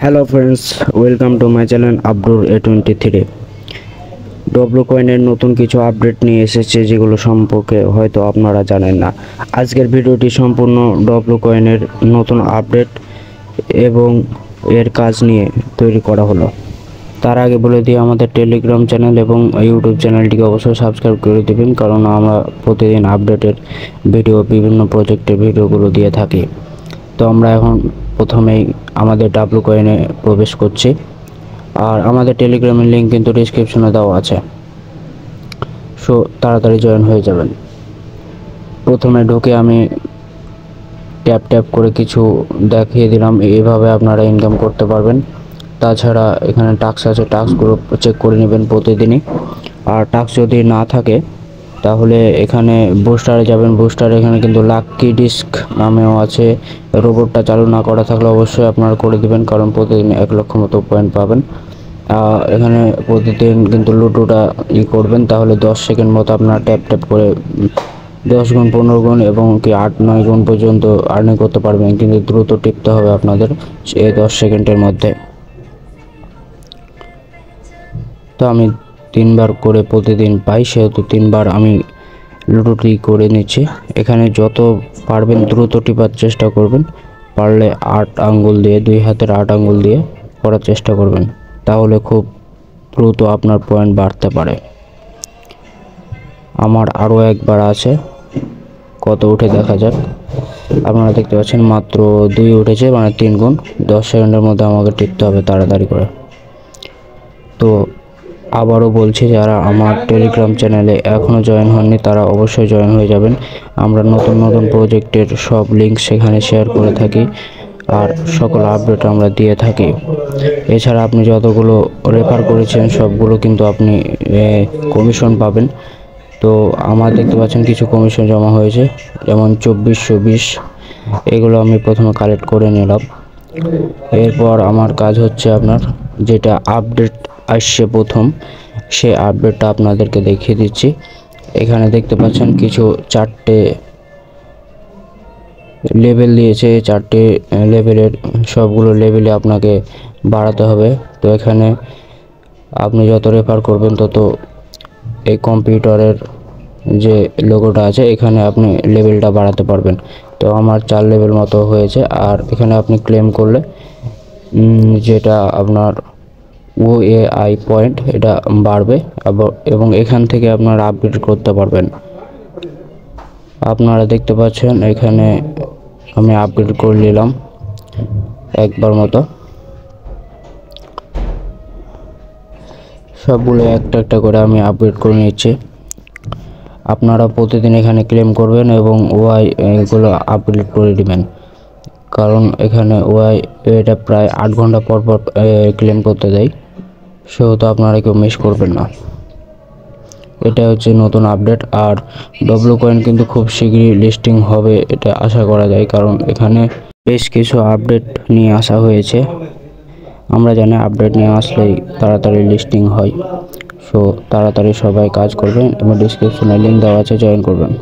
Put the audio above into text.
Hello friends, welcome to my channel Abdur A23। W কয়েনের নতুন কিছু আপডেট নিয়ে এসেছে যেগুলো সম্পর্কে হয়তো আপনারা জানেন না। আজকের ভিডিওটি সম্পূর্ণ ডব্লু কয়েনের নতুন আপডেট এবং এর কাজ নিয়ে তৈরি করা হলো। তার আগে বলে দিই, আমাদের টেলিগ্রাম চ্যানেল এবং ইউটিউব চ্যানেলটিকে অবশ্যই সাবস্ক্রাইব করে দেবেন, কারণ আমরা প্রতিদিন আপডেটের ভিডিও, বিভিন্ন প্রজেক্টের ভিডিওগুলো দিয়ে থাকি। তো আমরা এখন প্রথমেই আমাদের ডাব্লু কয়েনে প্রবেশ করছি, আর আমাদের টেলিগ্রামের লিঙ্ক কিন্তু ডিসক্রিপশনে দেওয়া আছে, সো তাড়াতাড়ি জয়েন হয়ে যাবেন। প্রথমে ঢুকে আমি ট্যাপ করে কিছু দেখিয়ে দিলাম, এইভাবে আপনারা ইনকাম করতে পারবেন। তাছাড়া এখানে টাস্ক আছে, টাস্কগুলো চেক করে নেবেন প্রতিদিনই। আর টাস্ক যদি না থাকে তাহলে এখানে বুস্টারে যাবেন। বুস্টারে এখানে কিন্তু লাকি ডিস্ক নামেও আছে। রোবটটা চালু না করা থাকলে অবশ্যই আপনারা করে দিবেন, কারণ প্রতিদিন 1 লক্ষ মতো পয়েন্ট পাবেন। এখানে প্রতিদিন কিন্তু লুডোটা করবেন, তাহলে 10 সেকেন্ড মতো আপনারা ট্যাপ করে 10 গুণ, 15 গুণ এবং কি 8-9 গুণ পর্যন্ত আর্নিং করতে পারবেন। কিন্তু দ্রুত টিপতে হবে আপনাদের এই 10 সেকেন্ডের মধ্যে। তো আমি 3 বার করে প্রতিদিন পাই, সেহেতু 3 বার আমি লুডোটি করে নিচ্ছি। এখানে যত পারবেন দ্রুত টিপার চেষ্টা করবেন, পারলে 8 আঙ্গুল দিয়ে, 2 হাতের 8 আঙ্গুল দিয়ে করার চেষ্টা করবেন, তাহলে খুব দ্রুত আপনার পয়েন্ট বাড়তে পারে। আমার আরও একবার আছে, কত উঠে দেখা যাক। আপনারা দেখতে পাচ্ছেন মাত্র 2 উঠেছে, মানে 3 গুণ। 10 সেকেন্ডের মধ্যে আমাকে টিপতে হবে তাড়াতাড়ি করে। তো আবারও বলছি, যারা আমার টেলিগ্রাম চ্যানেলে এখনও জয়েন হননি তারা অবশ্যই জয়েন হয়ে যাবেন। আমরা নতুন প্রজেক্টের সব লিঙ্ক সেখানে শেয়ার করে থাকি, আর সকল আপডেট আমরা দিয়ে থাকি। এছাড়া আপনি যতগুলো রেফার করেছেন সবগুলো কিন্তু আপনি কমিশন পাবেন। তো আমার দেখতে পাচ্ছেন কিছু কমিশন জমা হয়েছে, যেমন 2420। এগুলো আমি প্রথমে কালেক্ট করে নিলাম। এরপর আমার কাজ হচ্ছে আপনার যেটা আপডেট আসছে প্রথম, সেই আপডেটটা আপনাদেরকে দেখিয়ে দিচ্ছি। এখানে দেখতে পাচ্ছেন কিছু 4টে লেভেল দিয়েছে। 4টে লেভেলের সবগুলো লেভেলে আপনাকে বাড়াতে হবে। তো এখানে আপনি যত রেফার করবেন তত এই কম্পিউটারের যে লোগোটা আছে এখানে আপনি লেভেলটা বাড়াতে পারবেন। তো আমার 4 লেভেল মতো হয়েছে। আর এখানে আপনি ক্লেম করলে যেটা আপনার OAI পয়েন্ট, এটা বাড়বে এবং এখান থেকে আপনারা আপগ্রেড করতে পারবেন। আপনারা দেখতে পাচ্ছেন এখানে আমি আপগ্রেড করে নিলাম একবার মতো। সবগুলো একটা করে আমি আপগ্রেড করে নিচ্ছি। আপনারা প্রতিদিন এখানে ক্লেম করবেন এবং ওয়াই এগুলো আপগ্রেড করে দিবেন, কারণ এখানে ওয়াই এটা প্রায় 8 ঘন্টা পর ক্লেম করতে দেয়, সেহেতু আপনারা কেউ মিস করবেন না। এটা হচ্ছে নতুন আপডেট। আর ডব্লু কয়েন কিন্তু খুব শীঘ্রই লিস্টিং হবে, এটা আশা করা যায়, কারণ এখানে বেশ কিছু আপডেট নিয়ে আসা হয়েছে। আমরা জানি আপডেট নিয়ে আসলেই তাড়াতাড়ি লিস্টিং হয়, সো তাড়াতাড়ি সবাই কাজ করবেন এবং ডিসক্রিপশনে লিঙ্ক দেওয়া আছে, জয়েন করবেন।